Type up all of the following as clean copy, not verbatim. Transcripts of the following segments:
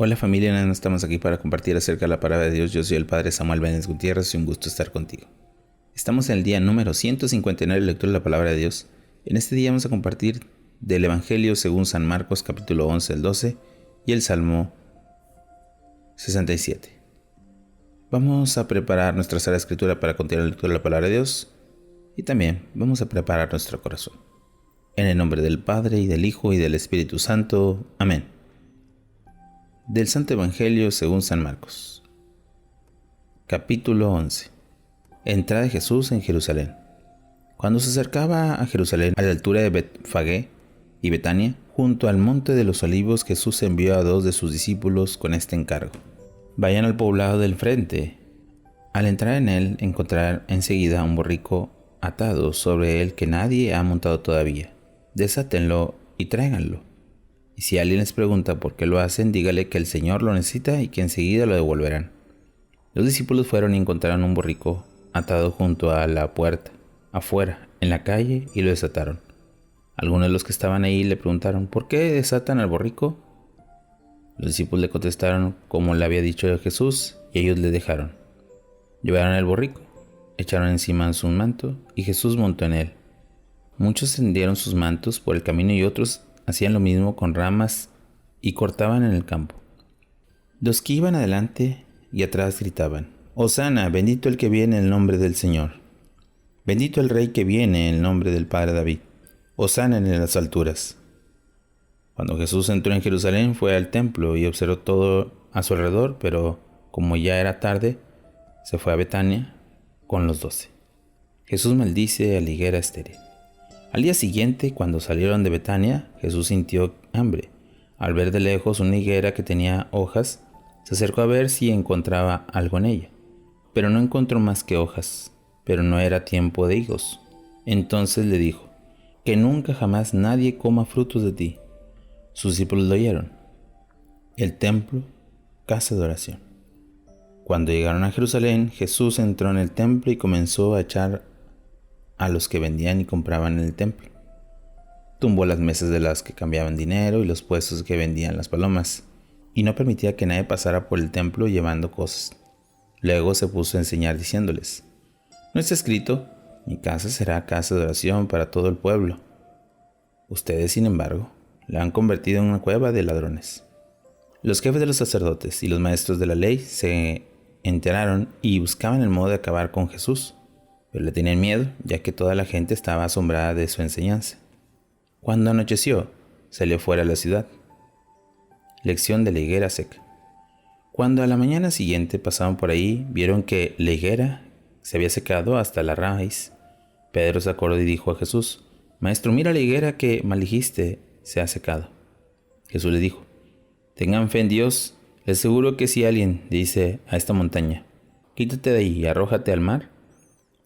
Hola familia, no estamos aquí para compartir acerca de la palabra de Dios. Yo soy el Padre Samuel Benes Gutiérrez y un gusto estar contigo. Estamos en el día número 159 de la lectura de la palabra de Dios. En este día vamos a compartir del Evangelio según San Marcos capítulo 11 al 12 y el Salmo 67. Vamos a preparar nuestra sala de escritura para continuar la lectura de la palabra de Dios y también vamos a preparar nuestro corazón. En el nombre del Padre y del Hijo y del Espíritu Santo. Amén. Del Santo Evangelio según San Marcos. Capítulo 11. Entrada de Jesús en Jerusalén. Cuando se acercaba a Jerusalén, a la altura de Betfagé y Betania, junto al monte de los olivos, Jesús envió a 2 de sus discípulos con este encargo: vayan al poblado del frente. Al entrar en él, encontrarán enseguida un borrico atado sobre él que nadie ha montado todavía. Desátenlo y tráiganlo. Y si alguien les pregunta por qué lo hacen, dígale que el Señor lo necesita y que enseguida lo devolverán. Los discípulos fueron y encontraron un borrico atado junto a la puerta, afuera, en la calle, y lo desataron. Algunos de los que estaban ahí le preguntaron: ¿por qué desatan al borrico? Los discípulos le contestaron como le había dicho Jesús, y ellos le dejaron. Llevaron el borrico, echaron encima su manto, y Jesús montó en él. Muchos tendieron sus mantos por el camino y otros hacían lo mismo con ramas y cortaban en el campo. Los que iban adelante y atrás gritaban: Hosana, bendito el que viene en el nombre del Señor. Bendito el Rey que viene en el nombre del Padre David. Hosana en las alturas. Cuando Jesús entró en Jerusalén, fue al templo y observó todo a su alrededor, pero como ya era tarde, se fue a Betania con los 12. Jesús maldice a la higuera estéril. Al día siguiente, cuando salieron de Betania, Jesús sintió hambre. Al ver de lejos una higuera que tenía hojas, se acercó a ver si encontraba algo en ella, pero no encontró más que hojas, pero no era tiempo de higos. Entonces le dijo: que nunca jamás nadie coma frutos de ti. Sus discípulos lo oyeron. El templo, casa de oración. Cuando llegaron a Jerusalén, Jesús entró en el templo y comenzó a echar a los que vendían y compraban en el templo. Tumbó las mesas de las que cambiaban dinero y los puestos que vendían las palomas, y no permitía que nadie pasara por el templo llevando cosas. Luego se puso a enseñar diciéndoles: ¿no está escrito: mi casa será casa de oración para todo el pueblo? Ustedes, sin embargo, la han convertido en una cueva de ladrones. Los jefes de los sacerdotes y los maestros de la ley se enteraron y buscaban el modo de acabar con Jesús, pero le tenían miedo, ya que toda la gente estaba asombrada de su enseñanza. Cuando anocheció, salió fuera de la ciudad. Lección de la higuera seca. Cuando a la mañana siguiente pasaban por ahí, vieron que la higuera se había secado hasta la raíz. Pedro se acordó y dijo a Jesús: Maestro, mira la higuera que maldijiste, se ha secado. Jesús le dijo: tengan fe en Dios. Les aseguro que si alguien dice a esta montaña: quítate de ahí y arrójate al mar,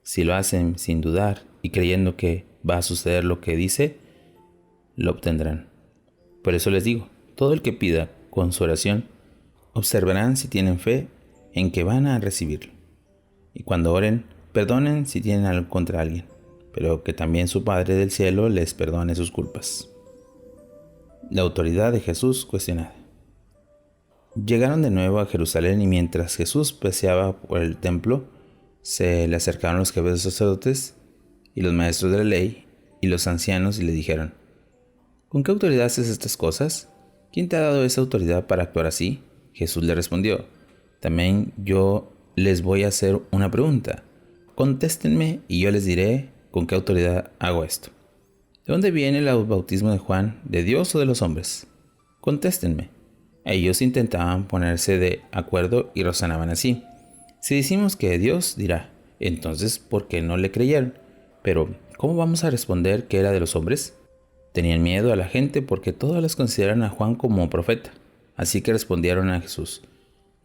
si lo hacen sin dudar y creyendo que va a suceder lo que dice, lo obtendrán. Por eso les digo, todo el que pida con su oración, observarán si tienen fe en que van a recibirlo. Y cuando oren, perdonen si tienen algo contra alguien, pero que también su Padre del cielo les perdone sus culpas. La autoridad de Jesús cuestionada. Llegaron de nuevo a Jerusalén y mientras Jesús paseaba por el templo, se le acercaron los jefes de los sacerdotes y los maestros de la ley y los ancianos y le dijeron: ¿con qué autoridad haces estas cosas? ¿Quién te ha dado esa autoridad para actuar así? Jesús le respondió: también yo les voy a hacer una pregunta. Contéstenme y yo les diré con qué autoridad hago esto. ¿De dónde viene el bautismo de Juan? ¿De Dios o de los hombres? Contéstenme. Ellos intentaban ponerse de acuerdo y razonaban así: si decimos que Dios, dirá, entonces ¿por qué no le creyeron? Pero ¿cómo vamos a responder que era de los hombres? Tenían miedo a la gente porque todos les consideran a Juan como profeta. Así que respondieron a Jesús: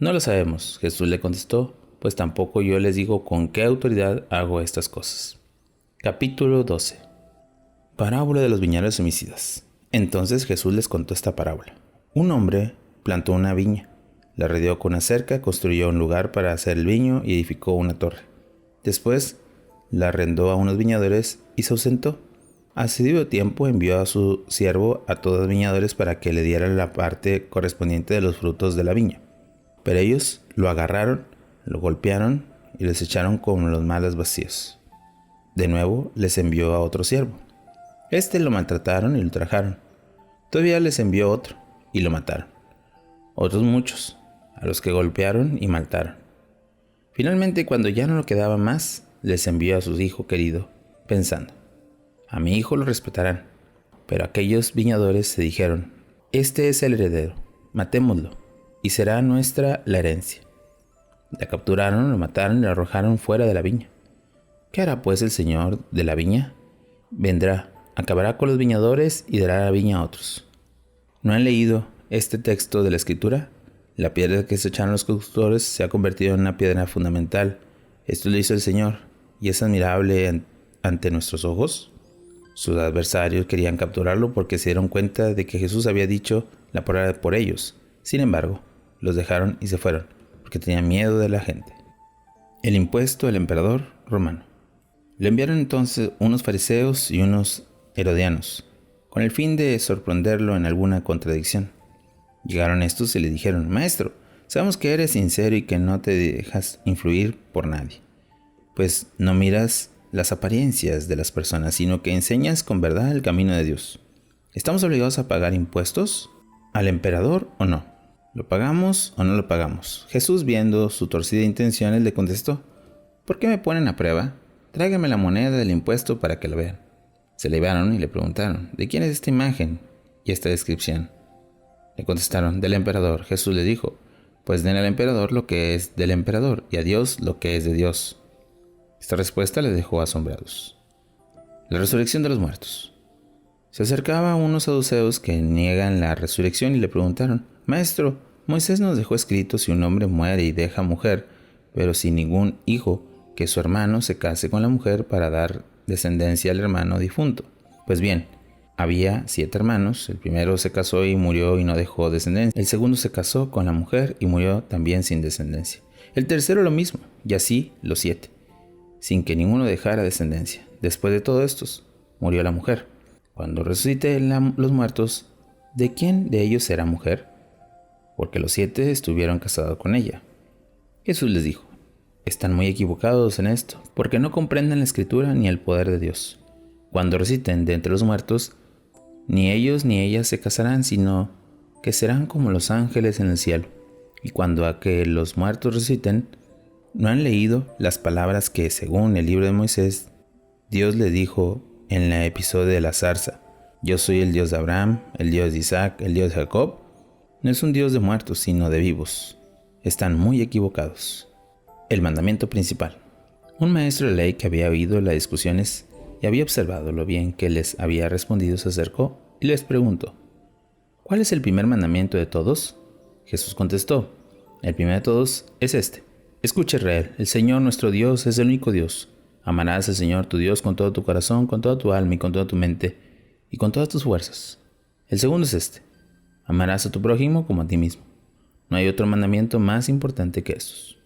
no lo sabemos. Jesús le contestó: pues tampoco yo les digo con qué autoridad hago estas cosas. Capítulo 12. Parábola de los viñedos homicidas. Entonces Jesús les contó esta parábola. Un hombre plantó una viña, la rodeó con una cerca, construyó un lugar para hacer el viño y edificó una torre. Después la arrendó a unos viñadores y se ausentó. Hace debido tiempo envió a su siervo a todos los viñadores para que le dieran la parte correspondiente de los frutos de la viña. Pero ellos lo agarraron, lo golpearon y les echaron como los malos vacíos. De nuevo les envió a otro siervo. Lo maltrataron y lo ultrajaron. Todavía les envió otro y lo mataron. Otros muchos, a los que golpearon y mataron. Finalmente, cuando ya no lo quedaba más, les envió a su hijo querido, pensando: a mi hijo lo respetarán. Pero aquellos viñadores se dijeron: este es el heredero, matémoslo, y será nuestra la herencia. La capturaron, lo mataron y lo arrojaron fuera de la viña. ¿Qué hará pues el señor de la viña? Vendrá, acabará con los viñadores y dará la viña a otros. ¿No han leído este texto de la Escritura? La piedra que se echaron los constructores se ha convertido en una piedra fundamental. Esto lo hizo el Señor, y es admirable ante nuestros ojos. Sus adversarios querían capturarlo porque se dieron cuenta de que Jesús había dicho la palabra por ellos. Sin embargo, los dejaron y se fueron, porque tenían miedo de la gente. El impuesto del emperador romano. Le enviaron entonces unos fariseos y unos herodianos, con el fin de sorprenderlo en alguna contradicción. Llegaron estos y le dijeron: Maestro, sabemos que eres sincero y que no te dejas influir por nadie, pues no miras las apariencias de las personas, sino que enseñas con verdad el camino de Dios. ¿Estamos obligados a pagar impuestos al emperador o no? ¿Lo pagamos o no lo pagamos? Jesús, viendo su torcida intenciones, le contestó: ¿por qué me ponen a prueba? Tráigame la moneda del impuesto para que la vean. Se la llevaron y le preguntaron: ¿de quién es esta imagen y esta descripción? Le contestaron: del emperador. Jesús le dijo: pues den al emperador lo que es del emperador y a Dios lo que es de Dios. Esta respuesta les dejó asombrados. La resurrección de los muertos. Se acercaba a unos saduceos que niegan la resurrección y le preguntaron: Maestro, Moisés nos dejó escrito: si un hombre muere y deja mujer, pero sin ningún hijo, que su hermano se case con la mujer para dar descendencia al hermano difunto. Pues bien, había 7 hermanos. El primero se casó y murió y no dejó descendencia. El segundo se casó con la mujer y murió también sin descendencia. El tercero lo mismo, y así los 7, sin que ninguno dejara descendencia. Después de todo estos, murió la mujer. Cuando resucite los muertos, ¿de quién de ellos será mujer? Porque los 7 estuvieron casados con ella. Jesús les dijo: están muy equivocados en esto, porque no comprenden la Escritura ni el poder de Dios. Cuando resuciten de entre los muertos, ni ellos ni ellas se casarán, sino que serán como los ángeles en el cielo. Y cuando a que los muertos resuciten, ¿no han leído las palabras que, según el libro de Moisés, Dios le dijo en el episodio de la zarza: yo soy el Dios de Abraham, el Dios de Isaac, el Dios de Jacob? No es un Dios de muertos, sino de vivos. Están muy equivocados. El mandamiento principal. Un maestro de ley que había oído las discusiones y había observado lo bien que les había respondido se acercó y les preguntó: ¿cuál es el primer mandamiento de todos? Jesús contestó: el primero de todos es este: escucha, Israel, el Señor nuestro Dios es el único Dios. Amarás al Señor tu Dios con todo tu corazón, con toda tu alma y con toda tu mente y con todas tus fuerzas. El segundo es este: amarás a tu prójimo como a ti mismo. No hay otro mandamiento más importante que estos.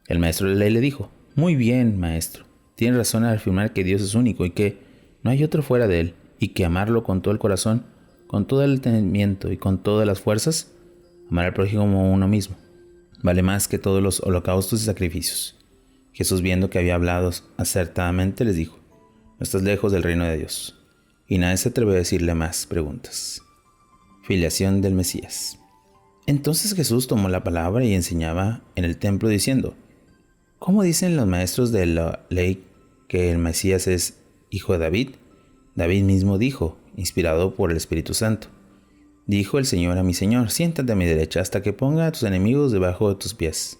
El maestro de la ley le dijo: muy bien, maestro, tienes razón al afirmar que Dios es único y que no hay otro fuera de él, y que amarlo con todo el corazón, con todo el entendimiento y con todas las fuerzas, amar al prójimo como uno mismo, vale más que todos los holocaustos y sacrificios. Jesús, viendo que había hablado acertadamente, les dijo: no estás lejos del reino de Dios. Y nadie se atrevió a decirle más preguntas. Filiación del Mesías. Entonces Jesús tomó la palabra y enseñaba en el templo diciendo: ¿cómo dicen los maestros de la ley que el Mesías es hijo de David? David mismo dijo, inspirado por el Espíritu Santo: dijo el Señor a mi Señor: siéntate a mi derecha hasta que ponga a tus enemigos debajo de tus pies.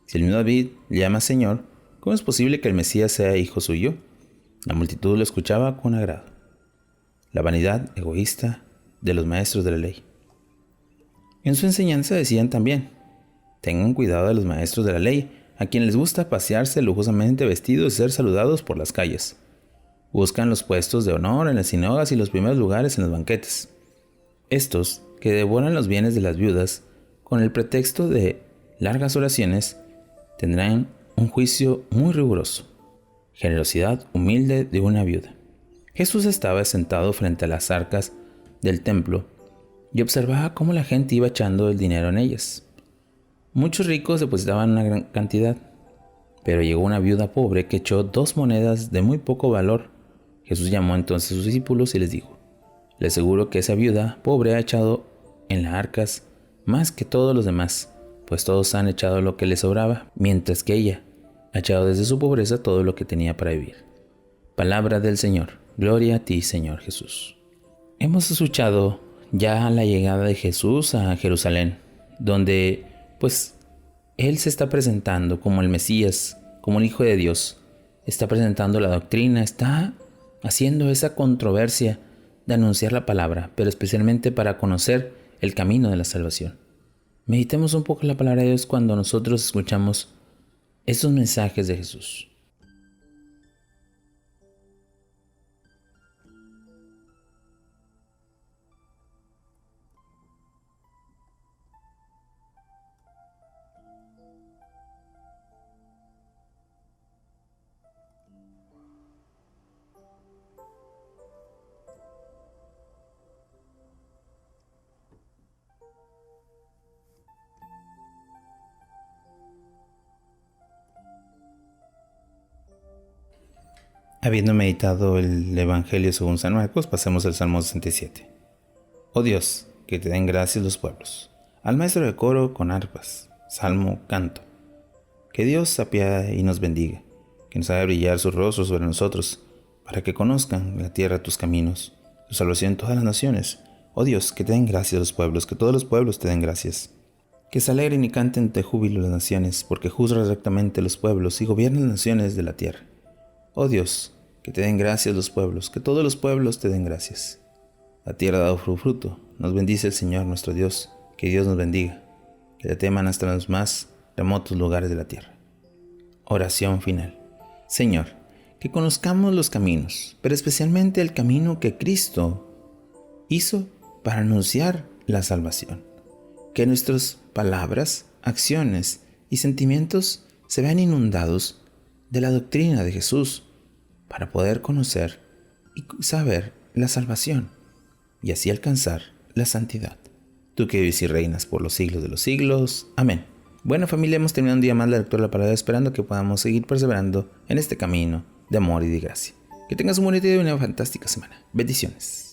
Si el mismo David le llama Señor, ¿cómo es posible que el Mesías sea hijo suyo? La multitud lo escuchaba con agrado. La vanidad egoísta de los maestros de la ley. En su enseñanza decían también: tengan cuidado de los maestros de la ley, a quienes les gusta pasearse lujosamente vestidos y ser saludados por las calles. Buscan los puestos de honor en las sinagogas y los primeros lugares en los banquetes. Estos, que devoran los bienes de las viudas con el pretexto de largas oraciones, tendrán un juicio muy riguroso. Generosidad humilde de una viuda. Jesús estaba sentado frente a las arcas del templo y observaba cómo la gente iba echando el dinero en ellas. Muchos ricos depositaban una gran cantidad, pero llegó una viuda pobre que echó 2 monedas de muy poco valor. Jesús llamó entonces a sus discípulos y les dijo: les aseguro que esa viuda pobre ha echado en las arcas más que todos los demás, pues todos han echado lo que les sobraba, mientras que ella ha echado desde su pobreza todo lo que tenía para vivir. Palabra del Señor. Gloria a ti, Señor Jesús. Hemos escuchado ya la llegada de Jesús a Jerusalén, donde pues Él se está presentando como el Mesías, como el Hijo de Dios. Está presentando la doctrina, está haciendo esa controversia de anunciar la palabra, pero especialmente para conocer el camino de la salvación. Meditemos un poco en la palabra de Dios cuando nosotros escuchamos estos mensajes de Jesús. Habiendo meditado el Evangelio según San Marcos, pasemos al Salmo 67. Oh Dios, que te den gracias los pueblos. Al maestro de coro con arpas, salmo, canto. Que Dios se apiade y nos bendiga, que nos haga brillar su rostro sobre nosotros, para que conozcan la tierra tus caminos, tu salvación en todas las naciones. Oh Dios, que te den gracias los pueblos, que todos los pueblos te den gracias. Que se alegren y canten de júbilo las naciones, porque juzgas rectamente los pueblos y gobiernas las naciones de la tierra. Oh Dios, que te den gracias los pueblos, que todos los pueblos te den gracias. La tierra ha dado fruto, nos bendice el Señor nuestro Dios, que Dios nos bendiga, que te teman hasta los más remotos lugares de la tierra. Oración final. Señor, que conozcamos los caminos, pero especialmente el camino que Cristo hizo para anunciar la salvación. Que nuestras palabras, acciones y sentimientos se vean inundados de la doctrina de Jesús, para poder conocer y saber la salvación y así alcanzar la santidad. Tú que vives y reinas por los siglos de los siglos. Amén. Bueno, familia, hemos terminado un día más la lectura de la palabra, esperando que podamos seguir perseverando en este camino de amor y de gracia. Que tengas un bonito día y una fantástica semana. Bendiciones.